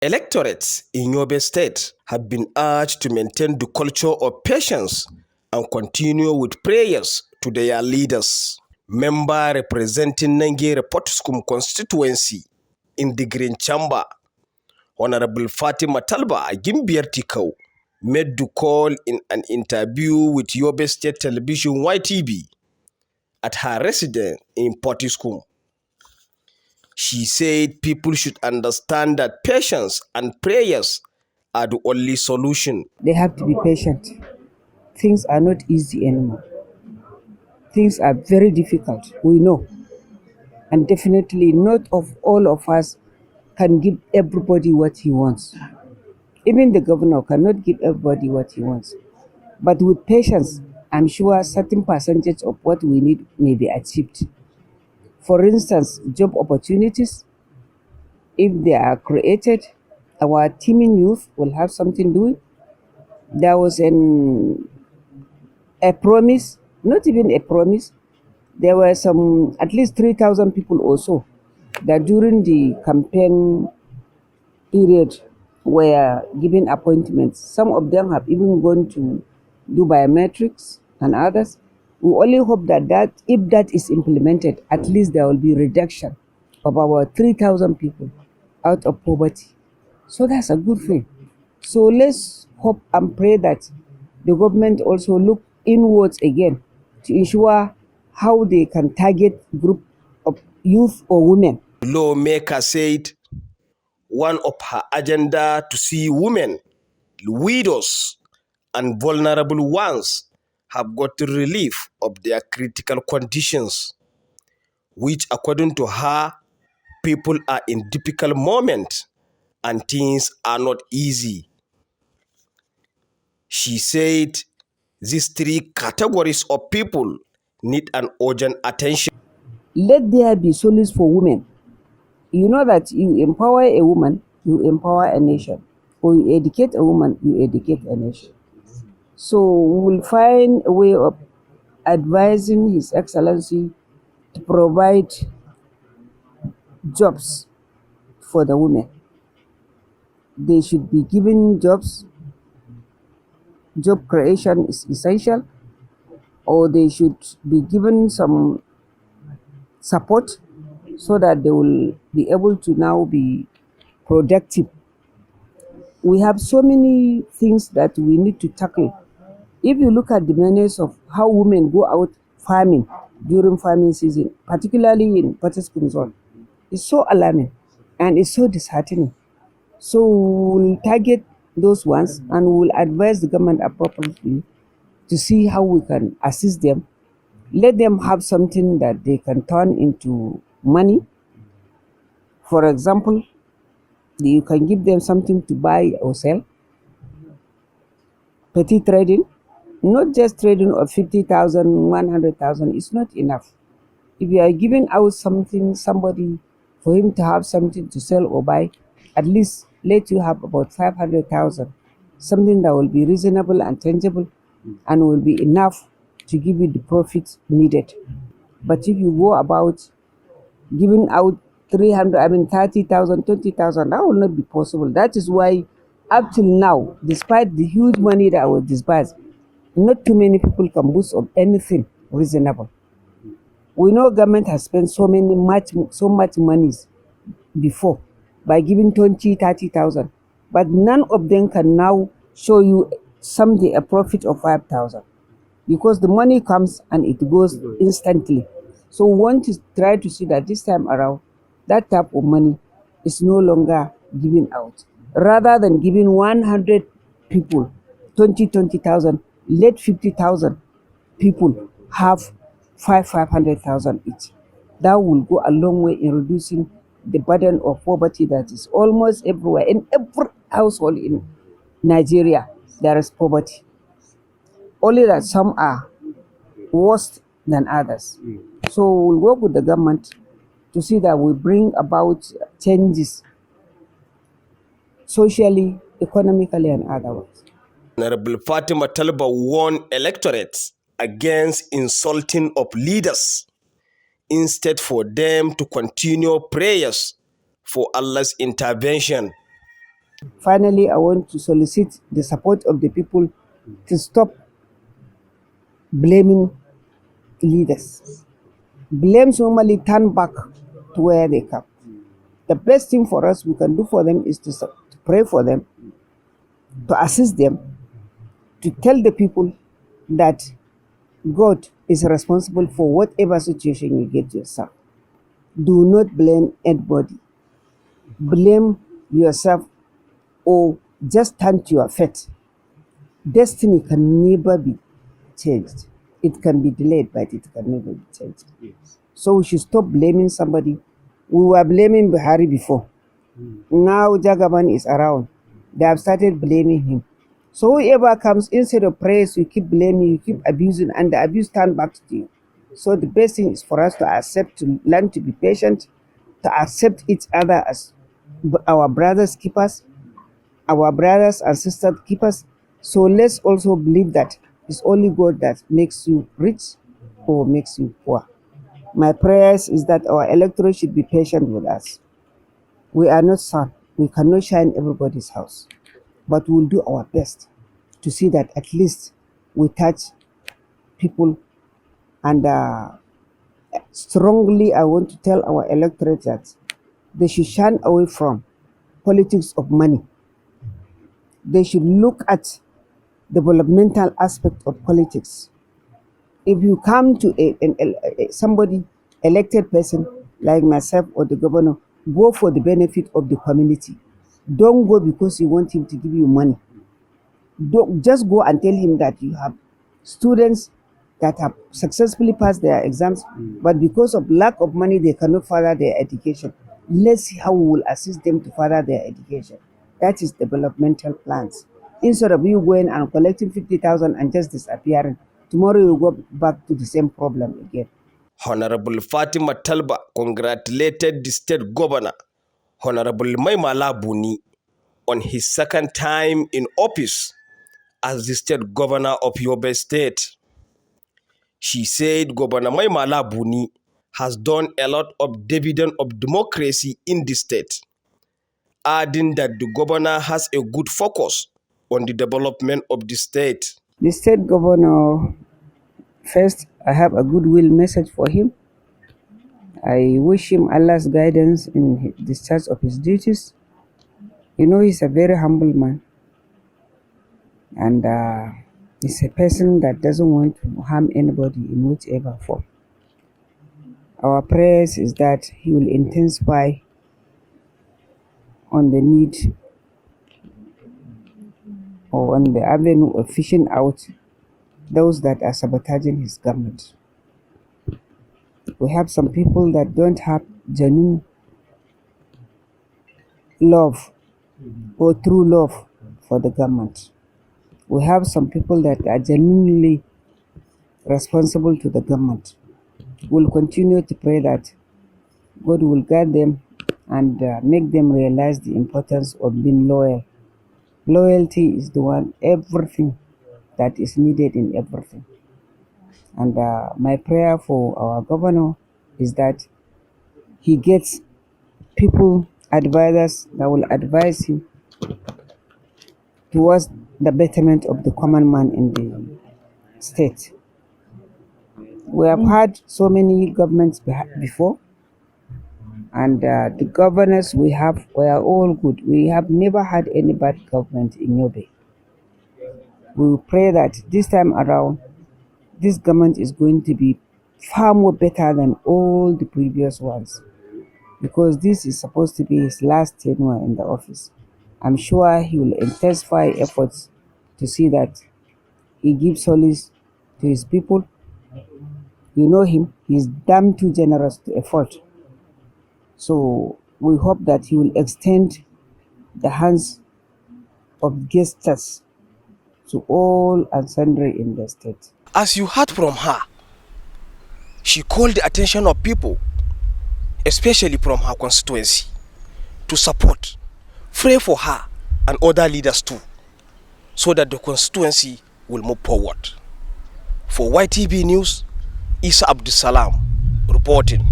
Electorates in Yobe State have been urged to maintain the culture of patience and continue with prayers to their leaders. Member representing Nangere Potiskum constituency in the Green Chamber, Honorable Fatima Talba Gimbiyar Tikau, made the call in an interview with Yobe State Television YTV at her residence in Potiskum. She said people should understand that patience and prayers are the only solution. They have to be patient. Things are not easy anymore. Things are very difficult, we know. And definitely not of all of us can give everybody what he wants. Even the governor cannot give everybody what he wants. But with patience, I'm sure a certain percentage of what we need may be achieved. For instance, job opportunities, if they are created, our teeming youth will have something doing. There was a promise, not even a promise. There were some, at least 3,000 people or so that during the campaign period were given appointments. Some of them have even gone to do biometrics and others. We only hope that if that is implemented, at least there will be reduction of our 3,000 people out of poverty. So that's a good thing. So let's hope and pray that the government also look inwards again to ensure how they can target group of youth or women. The lawmaker said one of her agenda to see women, widows, and vulnerable ones have gotten relief of their critical conditions, which according to her, people are in difficult moments and things are not easy. She said these three categories of people need an urgent attention. Let there be solace for women. You know that you empower a woman, you empower a nation. Or you educate a woman, you educate a nation. So we will find a way of advising His Excellency to provide jobs for the women. They should be given jobs. Job creation is essential, or they should be given some support so that they will be able to now be productive. We have so many things that we need to tackle. If you look at the menace of how women go out farming during farming season, particularly in Potiskum zone, it's so alarming and it's so disheartening. So we'll target those ones and we'll advise the government appropriately to see how we can assist them. Let them have something that they can turn into money. For example, you can give them something to buy or sell. Petty trading, not just trading of 50,000, 100,000, it's not enough. If you are giving out something, somebody, for him to have something to sell or buy, at least let you have about 500,000, something that will be reasonable and tangible and will be enough to give you the profits needed. But if you go about giving out 30,000, 20,000, that will not be possible. That is why up till now, despite the huge money that was disbursed, not too many people can boast of anything reasonable. We know government has spent so much money before by giving 20, 30,000, but none of them can now show you something, a profit of 5,000, because the money comes and it goes instantly. So we want to try to see that this time around, that type of money is no longer given out. Rather than giving 100 people 20,000, let 50,000 people have 500,000 each. That will go a long way in reducing the burden of poverty that is almost everywhere. In every household in Nigeria, there is poverty. Only that some are worse than others. So we'll work with the government to see that we bring about changes socially, economically, and otherwise. Honorable Fatima Talba warned electorates against insulting of leaders, instead for them to continue prayers for Allah's intervention. Finally, I want to solicit the support of the people to stop blaming leaders. Blames normally turn back to where they come. The best thing for us we can do for them is to pray for them, to assist them, to tell the people that God is responsible for whatever situation you get yourself. Do not blame anybody. Blame yourself or just turn to your fate. Destiny can never be changed. It can be delayed, but it can never be changed. Yes. So we should stop blaming somebody. We were blaming Buhari before. Now Jagaban is around. They have started blaming him. So whoever comes, instead of praise, you keep blaming, you keep abusing, and the abuse turns back to you. So the best thing is for us to accept, to learn to be patient, to accept each other as our brothers keepers, our brothers and sisters keepers. So let's also believe that it's only God that makes you rich or makes you poor. My prayers is that our electorate should be patient with us. We are not sun. We cannot shine everybody's house. But we'll do our best to see that at least we touch people. And strongly, I want to tell our electorate that they should shun away from politics of money. They should look at developmental aspect of politics. If you come to somebody elected person like myself or the governor, go for the benefit of the community. Don't go because you want him to give you money. Don't just go and tell him that you have students that have successfully passed their exams, but because of lack of money, they cannot further their education. Let's see how we will assist them to further their education. That is developmental plans. Instead of you going and collecting 50,000 and just disappearing, tomorrow you go back to the same problem again. Honorable Fatima Talba congratulated the state governor, Honorable Maimala Buni, on his second time in office as the state governor of Yobe State. She said Governor Maimala Buni has done a lot of dividend of democracy in the state, adding that the governor has a good focus on the development of the state. The state governor, first, I have a goodwill message for him. I wish him Allah's guidance in the discharge of his duties. You know, he's a very humble man. And he's a person that doesn't want to harm anybody in whichever form. Our prayers is that he will intensify on the need or on the avenue of fishing out those that are sabotaging his government. We have some people that don't have genuine love or true love for the government. We have some people that are genuinely responsible to the government. We'll continue to pray that God will guide them and make them realize the importance of being loyal. Loyalty is the one, everything that is needed in everything. And my prayer for our governor is that he gets people, advisors that will advise him towards the betterment of the common man in the state. We have had so many governments before, and the governors we have were all good. We have never had any bad government in Yobe. We pray that this time around, this government is going to be far more better than all the previous ones, because this is supposed to be his last tenure in the office. I'm sure he will intensify efforts to see that he gives solace to his people. You know him, he's damn too generous to a fault. So we hope that he will extend the hands of gestures to all and sundry in the state. As you heard from her, she called the attention of people, especially from her constituency, to support, pray for her and other leaders too, so that the constituency will move forward. For YTV News, Isa Abdulsalam reporting.